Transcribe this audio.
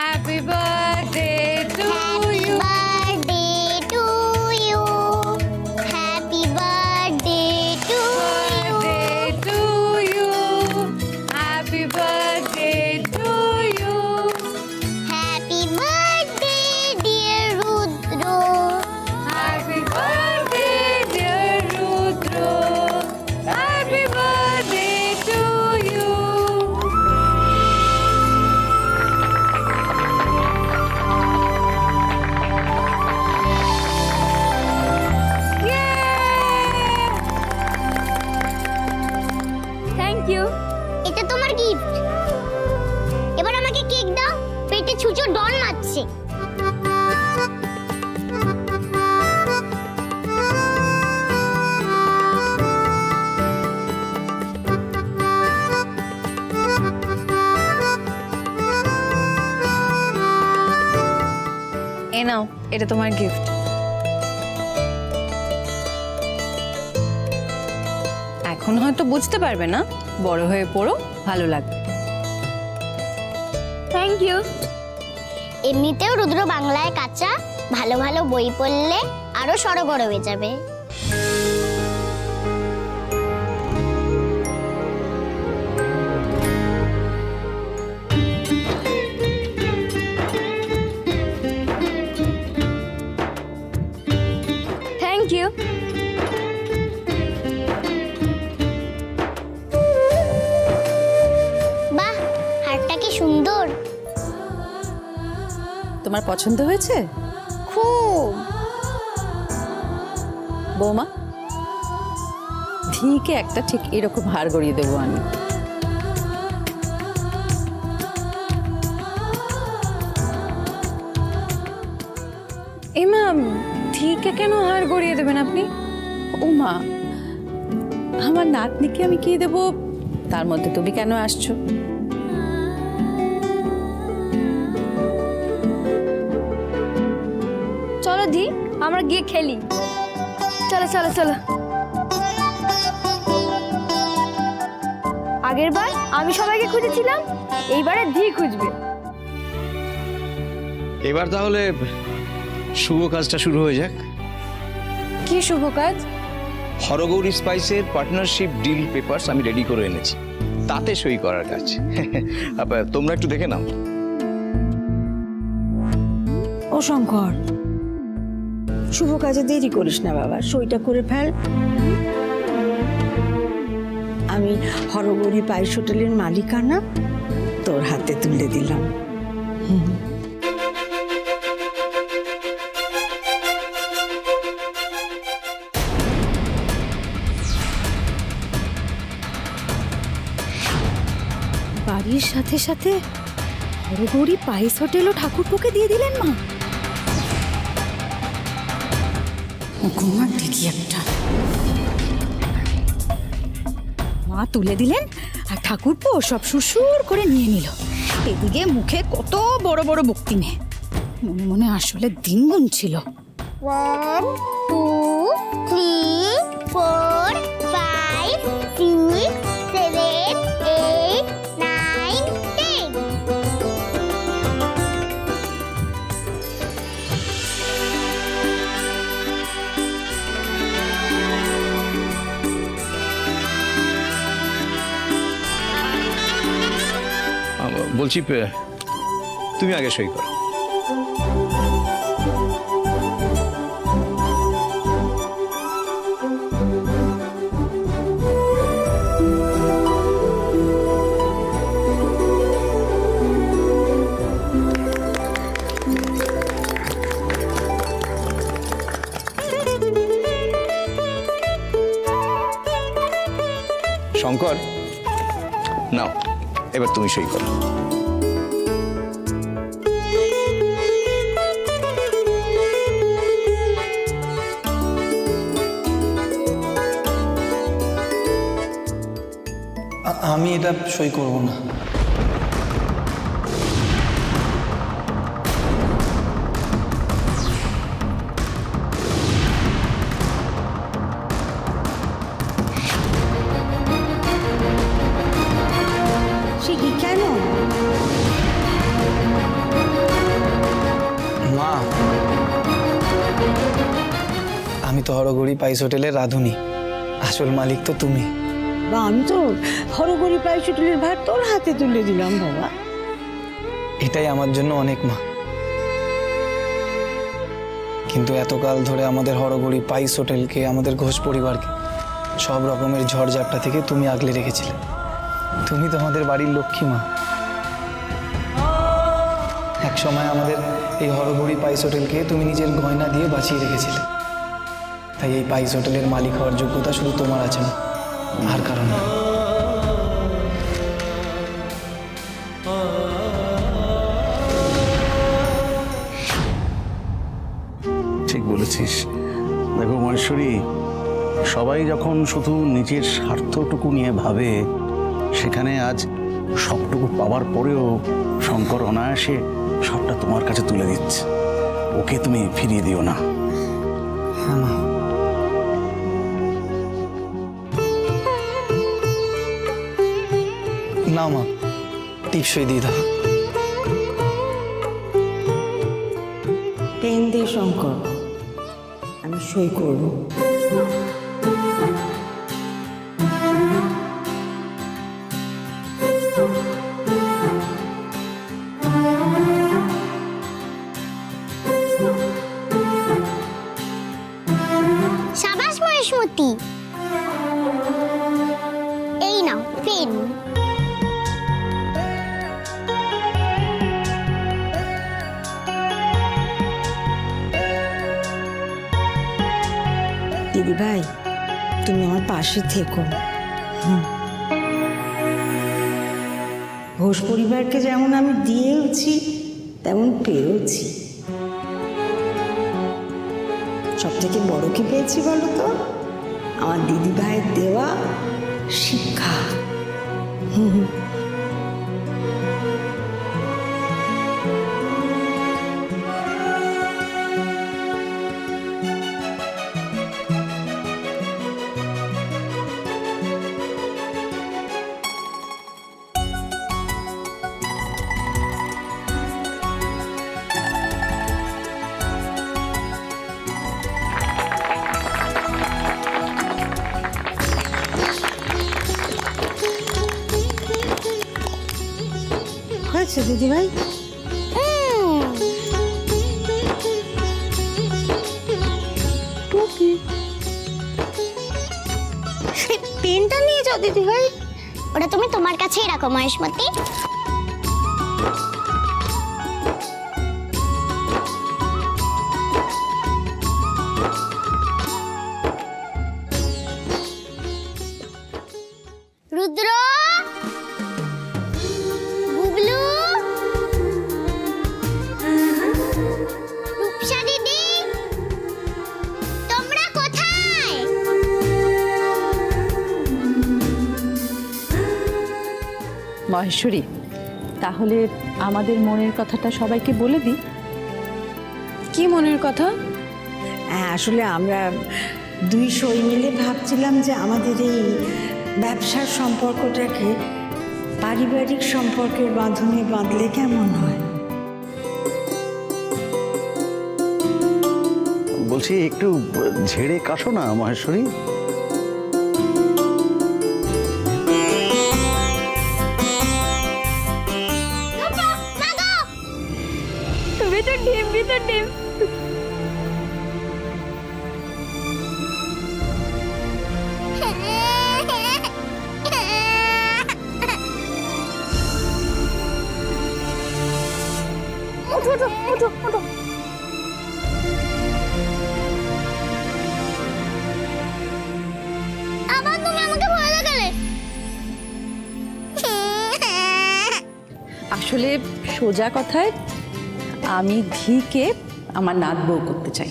Happy birthday to you. Birthday to you. Happy birthday to you. Birthday to you. Happy birthday to you. Happy birthday, dear Rudra. Happy birthday, dear Rudra. Happy birthday to you. Thank you. এটা তোমার gift. এবার আমাকে cake দাও, পেটে ছুঁচো ডন মারছে। এ নাও, এটা তোমার গিফট। এখন হয়তো বুঝতে পারবে না, বড় হয়ে পড়ো, ভালো লাগবে। Thank you. এমনিতেও রুদ্র বাংলায় কাঁচা, ভালো ভালো বই পড়লে আরো সড়গড় হয়ে যাবে। Thank you. বাহ, হারটা কি সুন্দর। তোমার পছন্দ হয়েছে খুব। বৌমা? ঠিকই একটা ঠিক এরকম হার গড়িয়ে দেবো আমি। এমা, ঠিকই কেন হার গড়িয়ে দেবেন আপনি? ও মা, আমার নাতনিকে আমি কি দেবো, তার মধ্যে তুমি কেন আসছো? চলো দি, আমরা গিয়ে খেলি। চলো চলো চলো। আগের বার আমি সবাইকে খুঁজেছিলাম, এইবারে দি খুঁজবে। এবার তাহলে শুভ কাজটা শুরু হয়ে যাক। কি শুভ কাজ? হরগৌরী স্পাইসের পার্টনারশিপ ডিল পেপারস আমি রেডি করে এনেছি, তাতে সই করার কাজ। তোমরা একটু দেখে নাও। ও শঙ্কর, শুভ কাজে দেরি করিস না বাবা, সইটা করে ফেল। আমি হরগৌরী পাইস হোটেলের মালিকানা তোর হাতে তুলে দিলাম। বাড়ির সাথে সাথে হরগৌরী পাইস হোটেলও ঠাকুরপোকে দিয়ে দিলেন মা। ঘুমার দিদি একটা। মা তুলে দিলেন আর ঠাকুরপো সব সুসুর করে নিয়ে নিল। এদিকে মুখে কত বড় বড় বক্তিনে, মনে মনে আসলে দিন গুনছিল। 1 2 3 4 5 6 7 8 9 10। বলছি তুমি আগে সই করো। শঙ্কর, নাও এবার তুমি সই করো। আমি এটা সই করব না। সে কি কেন? তো হরগৌরী পাইস হোটেলের রাঁধুনি, আসল মালিক তো তুমি। বা আমি তো হরগৌরী পাইস হোটেলের ভার তোর হাতে তুলে দিলাম বাবা। এটাই আমার জন্য অনেক মা। কিন্তু এতকাল ধরে আমাদের হরগৌরী পাইস হোটেলকে, আমাদের ঘোষ পরিবারকে সব রকমের ঝড়ঝাপটা থেকে তুমি আগলে রেখেছিলে। তুমি তো আমাদের বাড়ির লক্ষ্মী মা। এক সময় আমাদের এই হরগৌরী পাইস হোটেলকে তুমি নিজের গয়না দিয়ে বাঁচিয়ে রেখেছিলে। তাই এই পাইস হোটেলের মালিক হওয়ার যোগ্যতা শুধু তোমার আছে না, আর কারণ না। ঠিক বলেছিস। দেখো মহেশ্বরী, সবাই যখন শুধু নিজের স্বার্থটুকু নিয়ে ভাবে, সেখানে আজ সবটুকু পাওয়ার পরেও শঙ্কর অনায়াসে সবটা তোমার কাছে তুলে দিচ্ছে। ওকে তুমি ফিরিয়ে দিও না। হ্যাঁ মা। না মা, টিপসই দিয়ে দাও। পেন দে শঙ্কর, আমি সই করব। সাবাস মহেশমতি, এই নাও পেন। দিদি ভাই, তুমি আমার পাশে থেকো। ঘোষ পরিবারকে যেমন আমি দিয়েওছি তেমন পেয়েওছি। সব থেকে বড় কি পেয়েছি বলো তো? আমার দিদি ভাইয়ের দেওয়া শিক্ষা। হয়েছে দিদি ভাই? পেনটা নিয়ে যাও দিদি ভাই। ওটা তুমি তোমার কাছেই রাখো মহেশমতি। রুদ্র, বুবলু, রূপসা দিদি, তোমরা কোথায়? মহেশ্বরী, তাহলে আমাদের মনের কথাটা সবাইকে বলে দিই। কি মনের কথা? হ্যাঁ, আসলে আমরা দুই সই মিলে ভাবছিলাম যে আমাদের এই ব্যবসার সম্পর্কটাকে পারিবারিক সম্পর্কের বাঁধনে বাঁধলে কেমন হয়। বলছি একটু ঝেড়ে কাশো না মহেশ্বরী। ভিতর ডিম, ভিতর ডিম। উঠো উঠো উঠো উঠো। আবার তুমি আমাকে ভয় দেখালে। আসলে সোজা কথায় আমি ধিকে আমার নাত বউ করতে চাই।